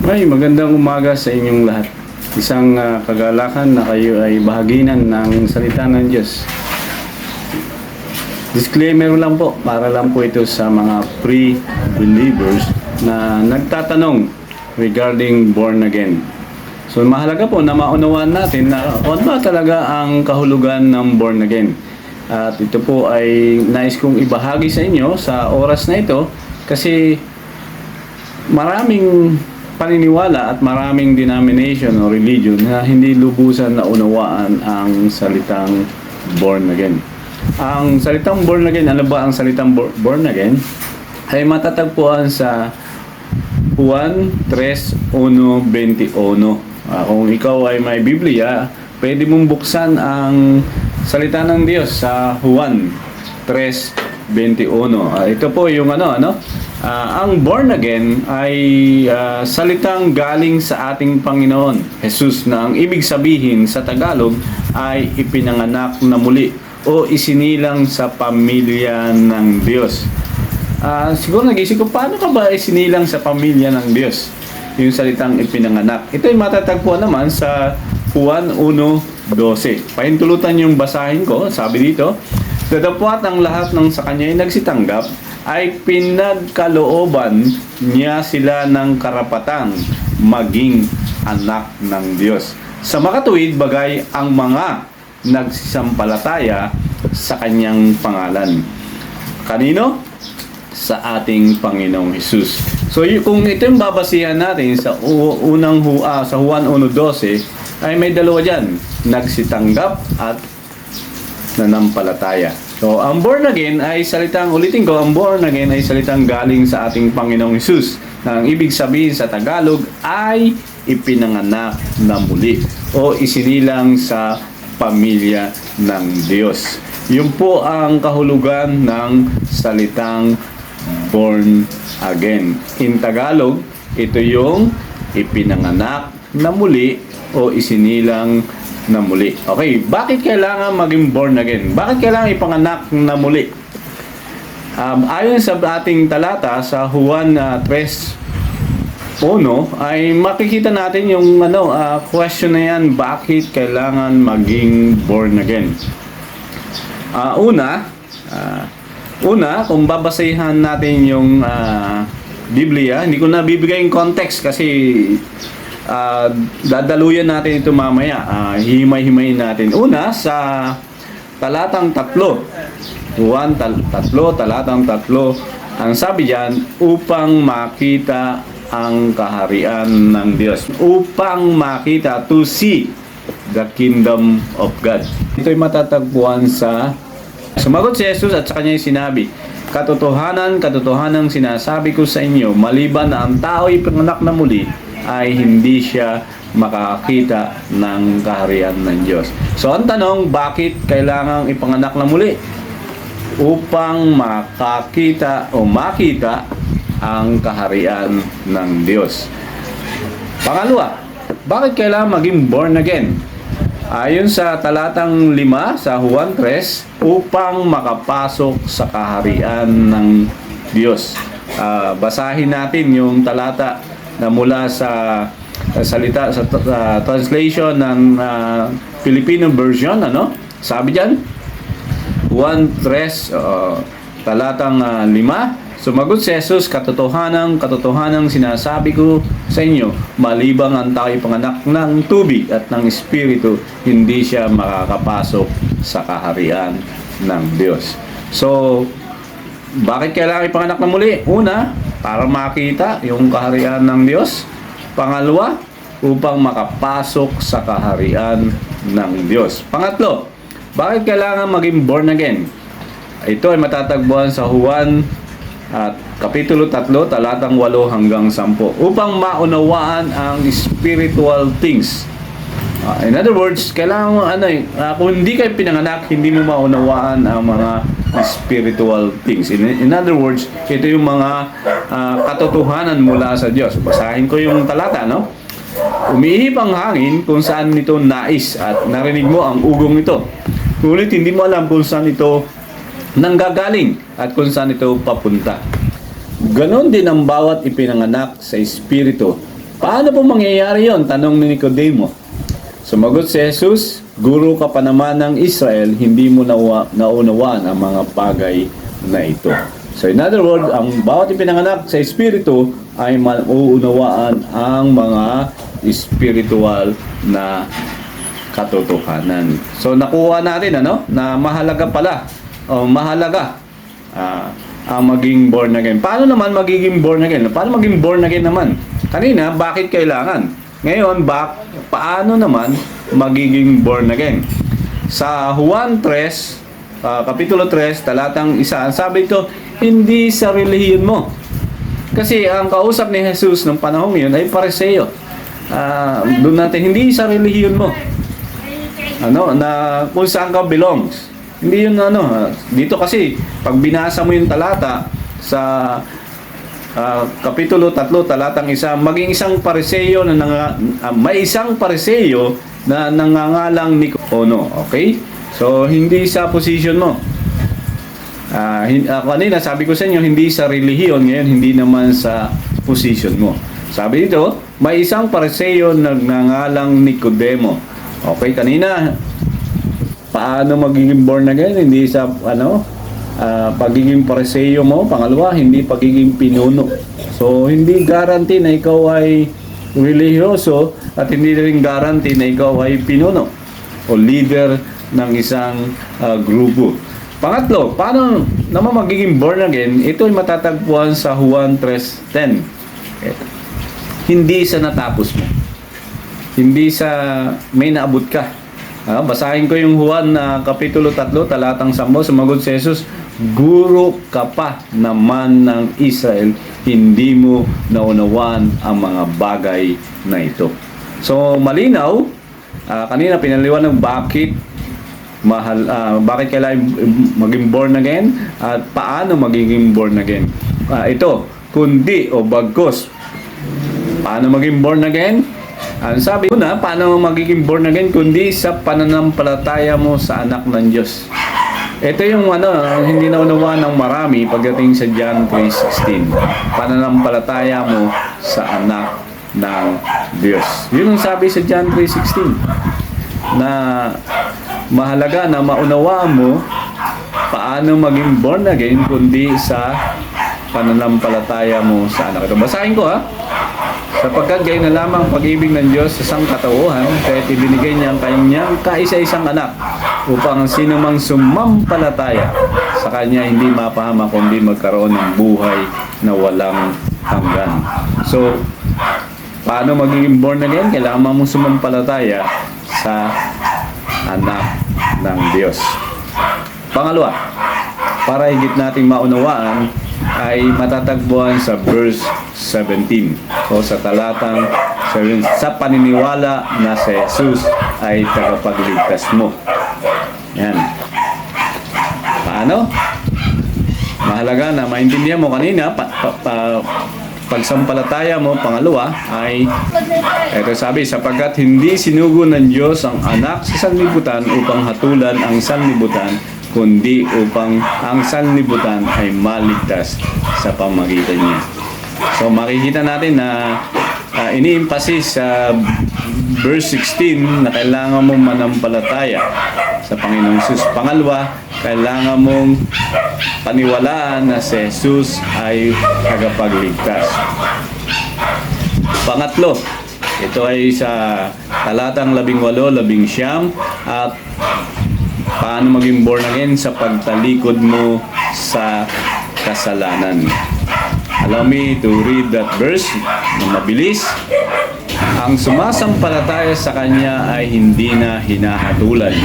Ay, magandang umaga sa inyong lahat. Isang kagalakan na kayo ay bahaginan ng salita ng Diyos. Disclaimer lang po, para lang po ito sa mga pre-believers na nagtatanong regarding born again. So mahalaga po na maunawaan natin na ano ba talaga ang kahulugan ng born again. At ito po ay nais kong ibahagi sa inyo sa oras na ito kasi maraming paniniwala at maraming denomination o religion na hindi lubusan na unawaan ang salitang born again. Ang salitang born again, ano ba ang salitang born again? Ay matatagpuan sa Juan 3:1-21. Kung ikaw ay may Biblia, pwede mong buksan ang salita ng Diyos sa Juan 3:21. Ito po yung ang born again ay salitang galing sa ating Panginoon Jesus na ang ibig sabihin sa Tagalog ay ipinanganak na muli o isinilang sa pamilya ng Diyos. Siguro nag-isip ko, paano ka ba isinilang sa pamilya ng Diyos? Yung salitang ipinanganak. Ito ay matatagpuan naman sa Juan 1:12. Pahintulutan yung basahin ko, sabi dito, "Datapwat ang lahat ng sa kanya ay nagsitanggap, ay pinagkalooban niya sila ng karapatang maging anak ng Diyos. Sa makatuwid bagay ang mga nagsisampalataya sa kanyang pangalan." Kanino? Sa ating Panginoong Hesus. So kung ito yung babasihan natin sa sa Juan 1:12, ay may dalawa dyan, nagsitanggap at nanampalataya. So, ang born again ay salitang, ulitin ko, ang born again ay salitang galing sa ating Panginoong Hesus na ang ibig sabihin sa Tagalog ay ipinanganak na muli o isinilang sa pamilya ng Diyos. Yun po ang kahulugan ng salitang born again. In Tagalog, ito yung ipinanganak na muli o isinilang na muli. Okay, bakit kailangan maging born again? Bakit kailangan ipanganak na muli? Ayon sa ating talata sa Juan 3:1 ay makikita natin yung question na yan, bakit kailangan maging born again? Una, kung babasahan natin yung Biblia, hindi ko na bibigay yung context kasi dadaluyan natin ito mamaya. Himay-himayin natin. Una, sa talatang 3. Juan 3, talatang 3. Ang sabi diyan, upang makita ang kaharian ng Diyos. Upang makita, to see the kingdom of God. Ito'y matatagpuan sa sumagot si Jesus at sa kanya sinabi, "Katotohanan, katotohanan sinasabi ko sa inyo, maliban na ang tao'y pinanganak na muli, ay hindi siya makakita ng kaharian ng Diyos." So ang tanong, bakit kailangang ipanganak na muli? Upang makakita o makita ang kaharian ng Diyos. Pangalawa, bakit kailangan maging born again? Ayon sa talatang 5 sa Juan 3, upang makapasok sa kaharian ng Diyos. Basahin natin yung talata na mula sa salita sa translation ng Filipino version, sabi diyan, Juan 3 talatang 5, sumagot si Jesus, "Katotohanan, katotohanan sinasabi ko sa inyo, malibang ang tao'y panganak ng tubig at ng espiritu, hindi siya makakapasok sa kaharian ng Diyos." So, bakit kailangan ipanganak na muli? Una, para makita yung kaharian ng Diyos. Pangalawa, upang makapasok sa kaharian ng Diyos. Pangatlo, bakit kailangan maging born again? Ito ay matatagpuan sa Juan Kapitulo 3, talatang 8-10, upang maunawaan ang spiritual things. In other words, kailangan kung hindi kayo pinanganak, hindi mo maunawaan ang mga spiritual things. In other words, ito yung mga katotohanan mula sa Diyos. Basahin ko yung talata, "Umihip ang hangin kung saan nito nais at narinig mo ang ugong ito. Ngunit hindi mo alam kung saan ito nanggagaling at kung saan ito papunta. Ganon din ang bawat ipinanganak sa Espiritu. Paano po mangyayari yon? Tanong ni Nicodemo. Sumagot si Jesus, Guro ka pa naman ng Israel, hindi mo naunawaan ang mga bagay na ito. So in other words, ang bawat ipinanganak sa Espiritu ay mauunawaan ang mga spiritual na katotohanan. So nakuha natin na mahalaga pala mahalaga ang maging born again. Paano naman magiging born again? Paano maging born again naman? Kanina, bakit kailangan? Ngayon, paano naman magiging born again? Sa Juan 3, Kapitulo 3, talatang 1, sabi ito, hindi sa relihiyon mo. Kasi ang kausap ni Jesus ng panahong yun ay Pariseo. Doon natin, hindi sa relihiyon mo. Na kung saan ka belongs. Hindi yun dito kasi, pag binasa mo yung talata sa Kapitulo 3, talatang 1, maging isang Pariseo may isang Pariseo na nangangalang Nicodemo. Okay? So, hindi sa position mo. Kanina, sabi ko sa inyo, hindi sa relihiyon, ngayon, hindi naman sa position mo. Sabi dito, may isang Pariseo na nangangalang Nicodemo. Okay, kanina, paano magiging born again? Hindi sa, pagiging Pariseo mo. Pangalawa, hindi pagiging pinuno. So, hindi guarantee na ikaw ay religyoso at hindi rin guarantee na ikaw ay pinuno o leader ng isang grupo. Pangatlo, paano naman magiging born again? Ito ay matatagpuan sa Juan 3:10. Hindi sa natapos mo. Hindi sa may naabot ka. Basahin ko yung Juan Kapitulo 3, talatang 10. Sumagot si Jesus, Guro ka pa naman ng Israel, hindi mo naunawaan ang mga bagay na ito. So, malinaw, kanina pinaliwanag bakit kailangan maging born again at paano magiging born again. Ito, kundi o bagkos. Paano maging born again? Ang sabi ko na, paano magiging born again kundi sa pananampalataya mo sa anak ng Diyos. Ito yung hindi naunawaan ng marami pagdating sa John 3:16. Pananampalataya mo sa anak ng Diyos. Yun ang sabi sa John 3:16 na mahalaga na maunawaan mo paano maging born again kundi sa pananampalataya mo sa anak. Ito, basahin ko Sapagkat gayon na lamang pag-ibig ng Diyos sa sangkatauhan, kaya't ibinigay niya ang kanyang kaisa-isang anak upang ang sino mang sumampalataya sa kanya hindi mapahama kundi magkaroon ng buhay na walang hanggan. So, paano magiging born again? Kailangan mong sumampalataya sa anak ng Diyos. Pangalawa, para higit nating maunawaan, ay matatagpuan sa verse 17. So sa talatang 7, sa paniniwala na si Jesus ay tagapagligtas mo. Yan. Paano? Mahalaga na maintindihan mo kanina, pagsampalataya mo, pangalawa, ay ito sabi, sapagkat hindi sinugo ng Diyos ang anak sa sanlibutan upang hatulan ang sanlibutan, kundi upang ang sanlibutan ay maligtas sa pamagitan niya. So makikita natin na ini-emphasize sa verse 16 na kailangan mong manampalataya sa Panginoong Jesus. Pangalawa, kailangan mong paniwalaan na si Jesus ay tagapagligtas. Pangatlo, ito ay sa talatang 18, 19 at paano maging born again sa pagtalikod mo sa kasalanan. Allow me to read that verse na mabilis. Ang sumasampalataya sa Kanya ay hindi na hinahatulan.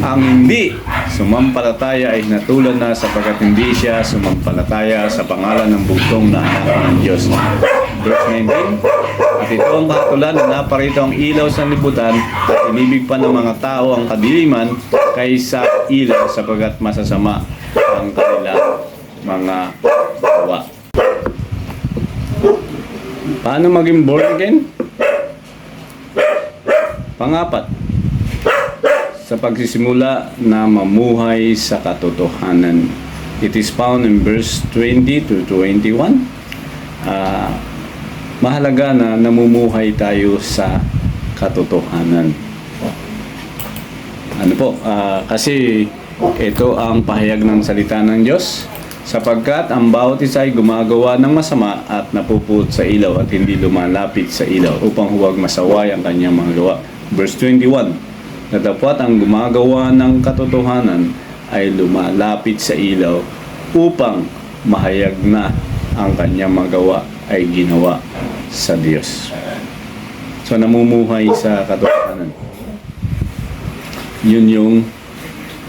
Ang hindi sumampalataya ay hinatulan na sapagkat hindi siya sumampalataya sa pangalan ng bugtong na anak ng Diyos. Verse 19, at ito ang kahatulan na naparito ang ilaw sa libutan at inibig pa ng mga tao ang kadiliman kaysa ilaw sapagkat masasama ang kanilang mga gawa. Paano maging born again? Pangapat, sa pagsisimula na mamuhay sa katotohanan. It is found in verse 20 to 21. mahalaga na namumuhay tayo sa katotohanan. Ano po, kasi ito ang pahayag ng salita ng Diyos, sapagkat ang bawat isa ay gumagawa ng masama at napuput sa ilaw at hindi lumalapit sa ilaw upang huwag masaway ang kanyang mga gawa. Verse 21, datapwat ang gumagawa ng katotohanan ay lumalapit sa ilaw upang mahayag na ang kanyang mga gawa ay ginawa sa Diyos. So namumuhay sa katotohanan. Yun yung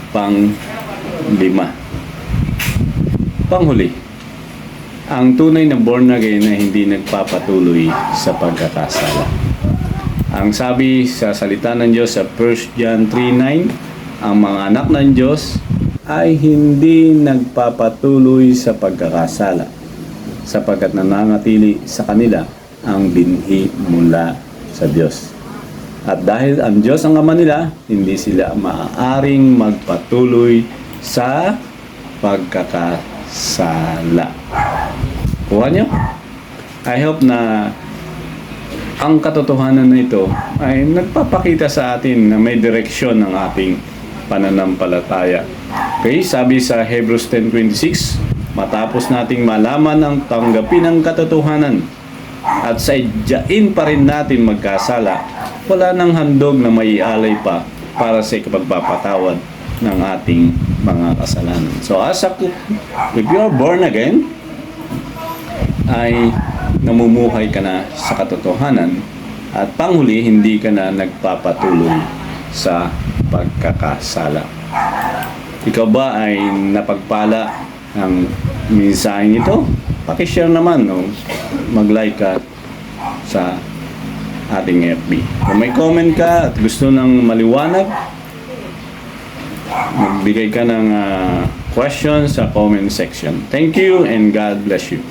pang-5. Panghuli, ang tunay na born again na hindi nagpapatuloy sa pagkakasala. Ang sabi sa salita ng Diyos sa 1 John 3:9, ang mga anak ng Diyos ay hindi nagpapatuloy sa pagkakasala sapagkat nananatili sa kanila ang binhi mula sa Diyos. At dahil ang Diyos ang ama nila, hindi sila maaaring magpatuloy sa pagkakasala. Kuha niyo? I hope na ang katotohanan na ito ay nagpapakita sa atin na may direksyon ng ating pananampalataya. Okay, sabi sa Hebrews 10:26, matapos nating malaman ang tanggapin ng katotohanan at sadyain pa rin natin magkasala, wala nang handog na maialay pa para sa ikapagpapatawad ng ating mga kasalanan. So if you are born again, ay namumuhay ka na sa katotohanan at panghuli, hindi ka na nagpapatuloy sa pagkakasala. Ikaw ba ay napagpala ng mensaheng ito? Pakishare naman, no? Mag-like ka sa ating FB. Kung may comment ka at gusto ng maliwanag, magbigay ka ng questions sa comment section. Thank you and God bless you.